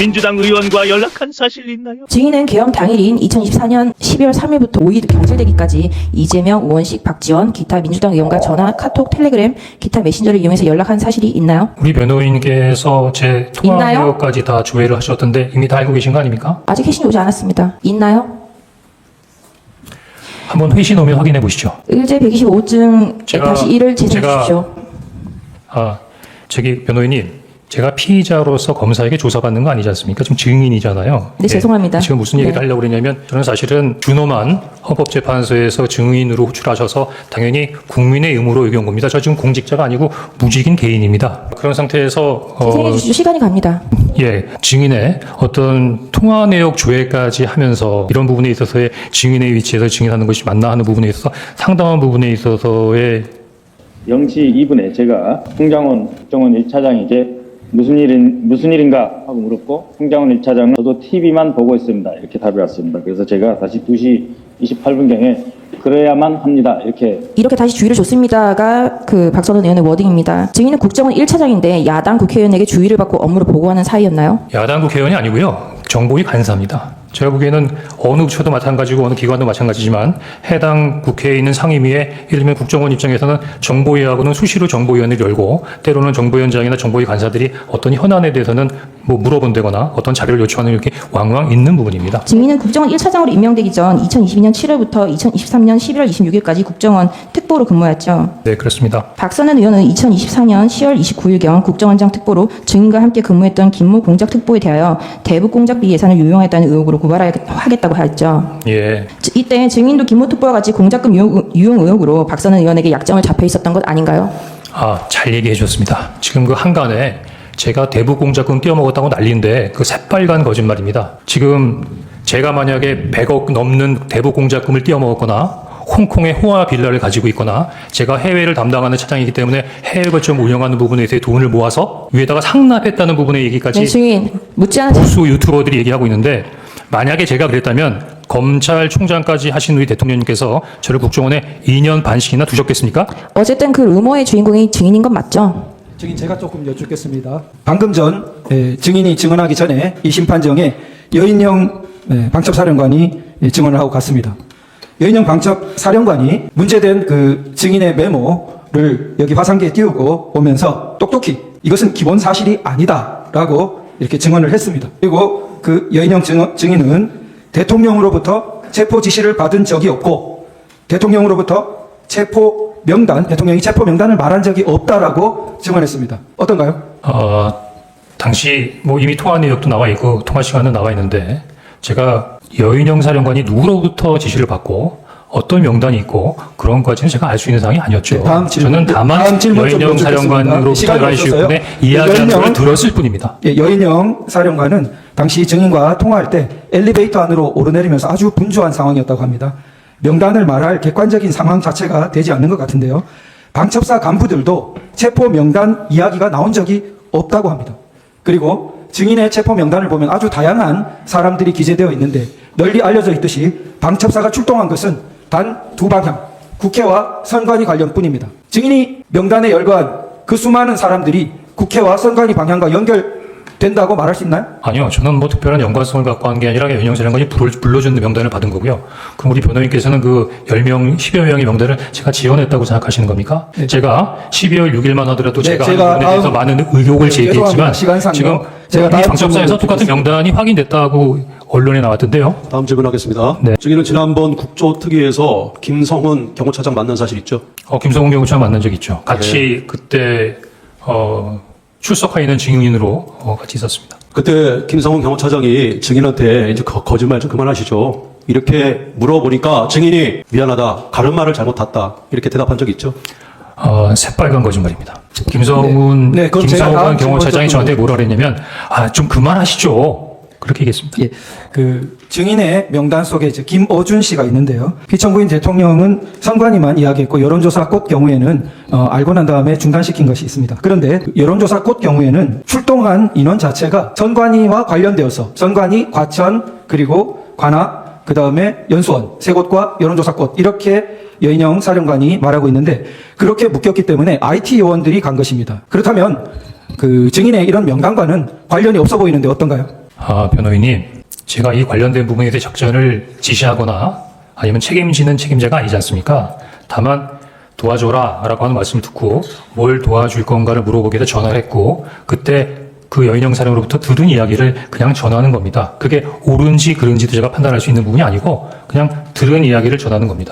민주당 의원과 연락한 사실 있나요? 증인은 계엄 당일인 2024년 12월 3일부터 5일 경질되기까지 이재명, 우원식, 박지원, 기타 민주당 의원과 전화, 카톡, 텔레그램, 기타 메신저를 이용해서 연락한 사실이 있나요? 우리 변호인께서 제 통화 내역까지 다 조회를 하셨던데 이미 다 알고 계신 거 아닙니까? 아직 회신이 오지 않았습니다. 있나요? 한번 회신 오면 확인해 보시죠. 의제 125호증 다시 이를 제시해 주십시오. 저기 변호인님, 제가 피의자로서 검사에게 조사받는 거 아니지 않습니까? 지금 증인이잖아요. 네, 죄송합니다. 지금 무슨 얘기를 네. 하려고 그러냐면 저는 사실은 준엄한 헌법재판소에서 증인으로 호출하셔서 당연히 국민의 의무로 의견 겁니다. 저 지금 공직자가 아니고 무직인 개인입니다. 그런 상태에서 재생해 주시죠. 시간이 갑니다. 증인의 어떤 통화 내역 조회까지 하면서 이런 부분에 있어서의 증인의 위치에서 증인하는 것이 맞나 하는 부분에 있어서 상당한 부분에 있어서의 0시 2분에 제가 홍장원 국정원 1차장이 이제 무슨 일인가 하고 물었고, 홍장원 1차장은 저도 TV만 보고 있습니다, 이렇게 답이 왔습니다. 그래서 제가 다시 2시 28분경에 그래야만 합니다, 이렇게 다시 주의를 줬습니다가 그 박선원 의원의 워딩입니다. 증인은 국정원 1차장인데 야당 국회의원에게 주의를 받고 업무를 보고하는 사이였나요? 야당 국회의원이 아니고요. 정보위 간사입니다. 제가 보기에는 어느 부처도 마찬가지고 어느 기관도 마찬가지지만 해당 국회에 있는 상임위에 예를 들면 국정원 입장에서는 정보위하고는 수시로 정보위원회를 열고 때로는 정보위원장이나 정보위 간사들이 어떤 현안에 대해서는 뭐 물어본다거나 어떤 자료를 요청하는 이렇게 왕왕 있는 부분입니다. 증인은 국정원 1차장으로 임명되기 전 2022년 7월부터 2023년 11월 26일까지 국정원 특보로 근무했죠. 네, 그렇습니다. 박선원 의원은 2024년 10월 29일경 국정원장 특보로 증인과 함께 근무했던 김모 공작 특보에 대하여 대북 공작비 예산을 유용했다는 의혹으로 고발하겠다고 했죠. 예. 이때 증인도 김모 특보와 같이 공작금 유용 의혹으로 박선원 의원에게 약정을 잡혀 있었던 것 아닌가요? 잘 얘기해 주셨습니다. 지금 그 한간에 제가 대북 공작금 띄어먹었다고 난리인데 그 새빨간 거짓말입니다. 지금 제가 만약에 100억 넘는 대북 공작금을 띄어먹었거나 홍콩의 호화 빌라를 가지고 있거나 제가 해외를 담당하는 차장이기 때문에 해외 거점 운영하는 부분에 대해 돈을 모아서 위에다가 상납했다는 부분의 얘기까지 네, 증인 묻지 않은 보수 유튜버들이 얘기하고 있는데 만약에 제가 그랬다면 검찰총장까지 하신 우리 대통령님께서 저를 국정원에 2년 반씩이나 두셨겠습니까? 어쨌든 그 루머의 주인공이 증인인 건 맞죠? 증인 제가 조금 여쭙겠습니다. 방금 전 증인이 증언하기 전에 이 심판정에 여인영 방첩사령관이 증언을 하고 갔습니다. 여인영 방첩사령관이 문제된 그 증인의 메모를 여기 화상기에 띄우고 오면서 똑똑히 이것은 기본 사실이 아니다라고 이렇게 증언을 했습니다. 그리고 그 여인영 증인은 대통령으로부터 체포 지시를 받은 적이 없고 대통령으로부터 대통령이 체포 명단을 말한 적이 없다라고 증언했습니다. 어떤가요? 당시 뭐 이미 통화 내역도 나와 있고 통화 시간은 나와 있는데 제가 여인영 사령관이 누구로부터 지시를 받고 어떤 명단이 있고 그런 것까지는 제가 알 수 있는 사항이 아니었죠. 네, 다음 질문, 저는 다만 여인영 사령관으로부터 라이시군의 이야기를 들었을 뿐입니다. 여인영 사령관은 당시 증인과 통화할 때 엘리베이터 안으로 오르내리면서 아주 분주한 상황이었다고 합니다. 명단을 말할 객관적인 상황 자체가 되지 않는 것 같은데요. 방첩사 간부들도 체포 명단 이야기가 나온 적이 없다고 합니다. 그리고 증인의 체포 명단을 보면 아주 다양한 사람들이 기재되어 있는데 널리 알려져 있듯이 방첩사가 출동한 것은 단 두 방향, 국회와 선관위 관련뿐입니다. 증인이 명단에 열거한 그 수많은 사람들이 국회와 선관위 방향과 연결된다고 말할 수 있나요? 아니요. 저는 뭐 특별한 연관성을 갖고 한 게 아니라 여인영 사령관이 불러준 명단을 받은 거고요. 그럼 우리 변호인께서는 그 10명, 10여 명의 명단을 제가 지원했다고 생각하시는 겁니까? 네. 제가 12월 6일만 하더라도 제가 한 부분에 대해서 많은 의혹을 제기했지만 지금 제가 방첩사에서 똑같은 명단이 확인됐다고 언론에 나왔던데요. 다음 질문하겠습니다. 네. 증인은 지난번 국조특위에서 김성훈 경호차장 만난 사실 있죠? 김성훈 경호차장 만난 적 있죠. 같이 그때 출석하 있는 증인으로 같이 있었습니다. 그때 김성훈 경호차장이 증인한테 이제 거짓말 좀 그만하시죠. 이렇게 물어보니까 증인이 미안하다, 가른말을 잘못 탔다 이렇게 대답한 적 있죠? 새빨간 거짓말입니다. 김성훈 경호차장이 저한테 뭐라 그랬냐면 좀 그만하시죠. 그렇게 얘기했습니다. 예, 그 증인의 명단 속에 이제 김어준 씨가 있는데요. 피청구인 대통령은 선관위만 이야기했고 여론조사 꽃 경우에는 알고 난 다음에 중단시킨 것이 있습니다. 그런데 여론조사 꽃 경우에는 출동한 인원 자체가 선관위와 관련되어서 선관위, 과천, 그리고 관악, 그 다음에 연수원 세 곳과 여론조사 꽃 이렇게 여인영 사령관이 말하고 있는데 그렇게 묶였기 때문에 IT 요원들이 간 것입니다. 그렇다면 그 증인의 이런 명단과는 관련이 없어 보이는데 어떤가요? 변호인님, 제가 이 관련된 부분에 대해 작전을 지시하거나 아니면 책임지는 책임자가 아니지 않습니까? 다만 도와줘라 라고 하는 말씀을 듣고 뭘 도와줄 건가를 물어보기 위해서 전화를 했고, 그때 그 여인영 사령으로부터 들은 이야기를 그냥 전하는 겁니다. 그게 옳은지 그른지도 제가 판단할 수 있는 부분이 아니고 그냥 들은 이야기를 전하는 겁니다.